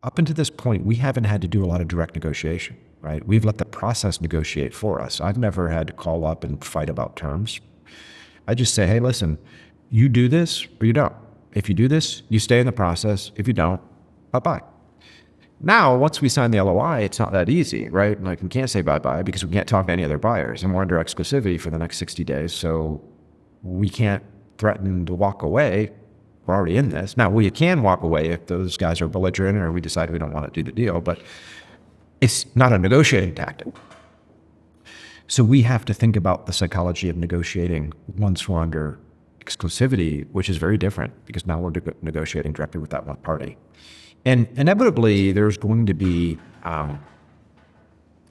Up until this point, we haven't had to do a lot of direct negotiation, right? We've let the process negotiate for us. I've never had to call up and fight about terms. I just say, hey, listen, you do this or you don't. If you do this, you stay in the process. If you don't, bye-bye. Now, once we sign the LOI, it's not that easy, right? Like, we can't say bye-bye because we can't talk to any other buyers, and we're under exclusivity for the next 60 days. So we can't threaten to walk away. We're already in this. Now, we can walk away if those guys are belligerent or we decide we don't want to do the deal, but it's not a negotiating tactic. So we have to think about the psychology of negotiating once we're under exclusivity, which is very different because now we're negotiating directly with that one party. And inevitably, there's going to be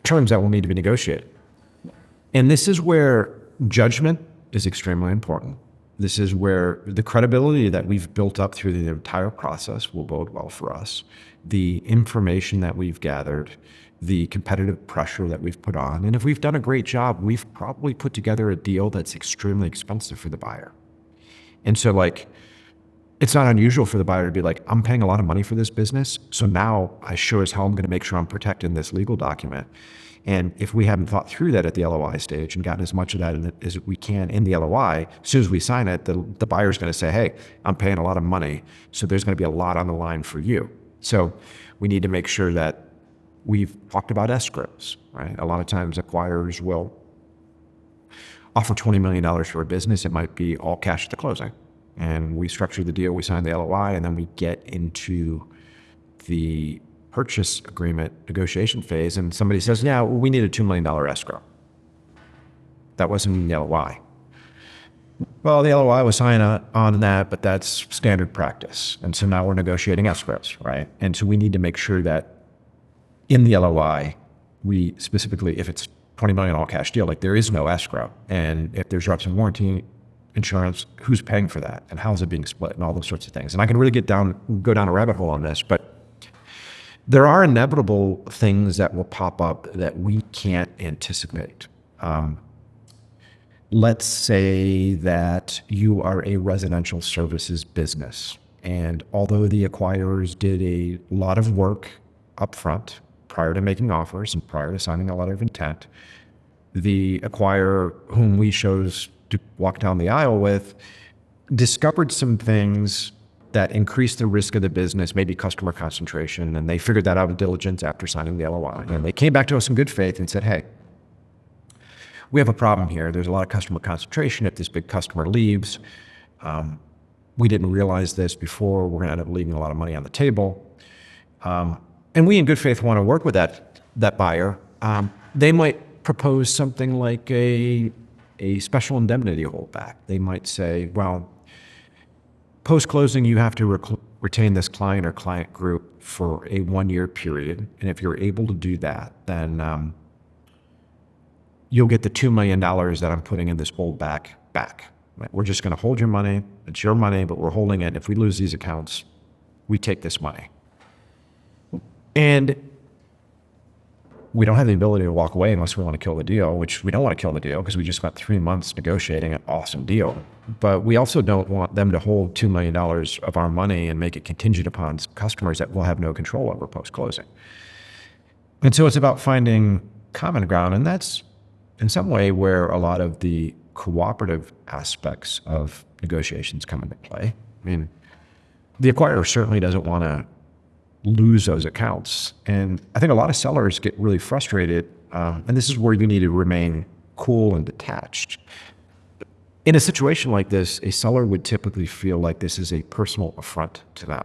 terms that will need to be negotiated. And this is where judgment is extremely important. This is where the credibility that we've built up through the entire process will bode well for us. The information that we've gathered, the competitive pressure that we've put on. And if we've done a great job, we've probably put together a deal that's extremely expensive for the buyer. And so, like, it's not unusual for the buyer to be like, I'm paying a lot of money for this business, so now I sure as hell am going to make sure I'm protecting this legal document. And if we haven't thought through that at the LOI stage and gotten as much of that as we can in the LOI, as soon as we sign it, the buyer's going to say, hey, I'm paying a lot of money, so there's going to be a lot on the line for you. So we need to make sure that we've talked about escrows, right? A lot of times acquirers will offer $20 million for a business. It might be all cash at the closing. And we structure the deal, we sign the LOI, and then we get into the purchase agreement negotiation phase, and somebody says, yeah, well, we need a $2 million escrow. That wasn't in the LOI. Well, the LOI was signed on that, but that's standard practice. And so now we're negotiating escrows, right? And so we need to make sure that in the LOI, we specifically, if it's $20 million all cash deal, like, there is no escrow. And if there's reps and warranty insurance, who's paying for that? And how is it being split? And all those sorts of things. And I can really go down a rabbit hole on this, but there are inevitable things that will pop up that we can't anticipate. Let's say that you are a residential services business, and although the acquirers did a lot of work up front prior to making offers and prior to signing a letter of intent, the acquirer whom we chose to walk down the aisle with discovered some things that increased the risk of the business, maybe customer concentration, and they figured that out with diligence after signing the LOI. And they came back to us in good faith and said, hey, we have a problem here. There's a lot of customer concentration. If this big customer leaves, we didn't realize this before. We're going to end up leaving a lot of money on the table. And we, in good faith, want to work with that buyer. They might propose something like a special indemnity holdback. They might say, well, post-closing, you have to retain this client or client group for a 1-year period. And if you're able to do that, then you'll get the $2 million that I'm putting in this holdback back. We're just going to hold your money. It's your money, but we're holding it. If we lose these accounts, we take this money. And we don't have the ability to walk away unless we want to kill the deal, which we don't want to kill the deal because we just spent 3 months negotiating an awesome deal. But we also don't want them to hold $2 million of our money and make it contingent upon customers that we'll have no control over post-closing. And so it's about finding common ground, and that's in some way where a lot of the cooperative aspects of negotiations come into play. I mean, the acquirer certainly doesn't want to lose those accounts. And I think a lot of sellers get really frustrated. And this is where you need to remain cool and detached. In a situation like this, a seller would typically feel like this is a personal affront to them.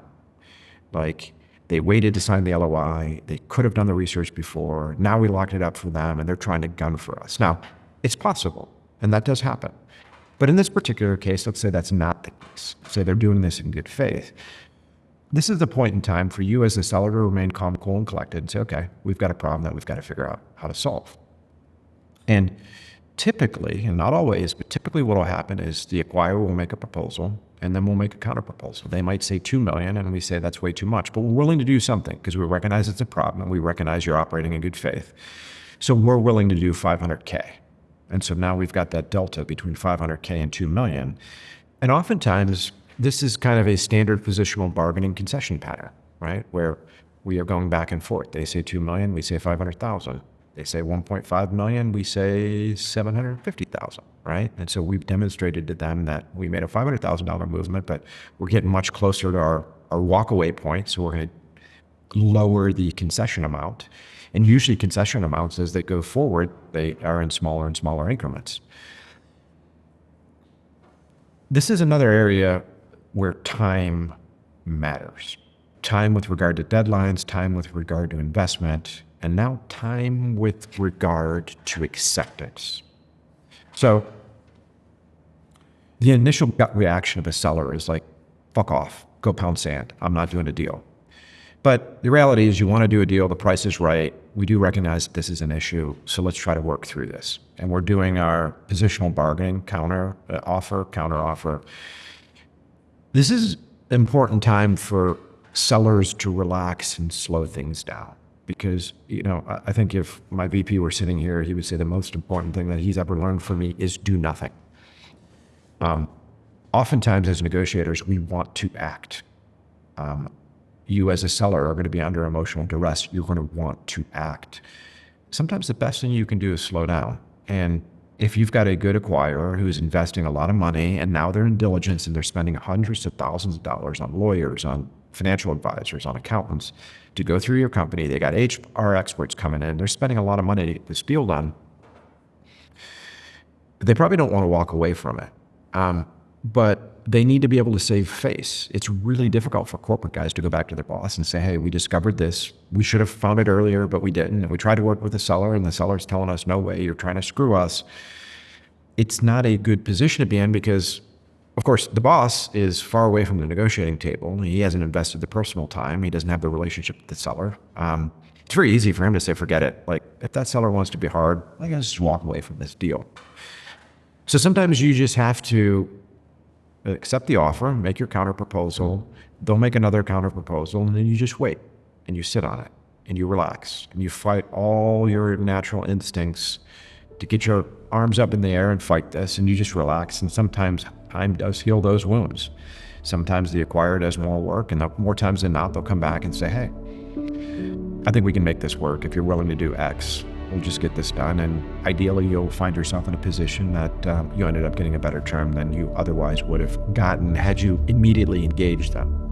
Like, they waited to sign the LOI. They could have done the research before. Now we locked it up for them and they're trying to gun for us. Now, it's possible, and that does happen. But in this particular case, let's say that's not the case. Say they're doing this in good faith. This is the point in time for you as the seller to remain calm, cool, and collected and say, okay, we've got a problem that we've got to figure out how to solve. And typically, and not always, but typically what will happen is the acquirer will make a proposal and then we'll make a counter proposal. They might say $2 million and we say that's way too much, but we're willing to do something because we recognize it's a problem and we recognize you're operating in good faith. So we're willing to do $500K. And so now we've got that delta between $500K and $2 million. And oftentimes this is kind of a standard positional bargaining concession pattern, right? Where We are going back and forth. They say 2 million, we say 500,000. They say 1.5 million, we say 750,000, right? And so we've demonstrated to them that we made a $500,000 movement, but we're getting much closer to our walkaway point. So we're going to lower the concession amount. And usually concession amounts, as they go forward, they are in smaller and smaller increments. This is another area where time matters. Time with regard to deadlines, time with regard to investment, and now time with regard to acceptance. So the initial gut reaction of a seller is like, fuck off, go pound sand, I'm not doing a deal. But the reality is you want to do a deal, the price is right, we do recognize that this is an issue, so let's try to work through this. And we're doing our positional bargaining, counter offer. This is an important time for sellers to relax and slow things down. Because, I think if my VP were sitting here, he would say the most important thing that he's ever learned from me is do nothing. Oftentimes as negotiators, we want to act. You as a seller are going to be under emotional duress. You're going to want to act. Sometimes the best thing you can do is slow down. And if you've got a good acquirer who's investing a lot of money and now they're in diligence and they're spending hundreds of thousands of dollars on lawyers, on financial advisors, on accountants to go through your company, they got HR experts coming in, they're spending a lot of money to get this deal done, they probably don't want to walk away from it. But they need to be able to save face. It's really difficult for corporate guys to go back to their boss and say, hey, we discovered this. We should have found it earlier, but we didn't. And we tried to work with the seller and the seller's telling us, no way, you're trying to screw us. It's not a good position to be in because, of course, the boss is far away from the negotiating table. He hasn't invested the personal time. He doesn't have the relationship with the seller. It's very easy for him to say, forget it. Like, if that seller wants to be hard, I guess just walk away from this deal. So sometimes you just have to accept the offer, make your counter proposal. They'll make another counter proposal, and then you just wait and you sit on it and you relax and you fight all your natural instincts to get your arms up in the air and fight this, and you just relax. And sometimes time does heal those wounds. Sometimes the acquirer does more work, and more times than not, they'll come back and say, hey, I think we can make this work. If you're willing to do X, we'll just get this done. And ideally, you'll find yourself in a position that you ended up getting a better term than you otherwise would have gotten had you immediately engaged them.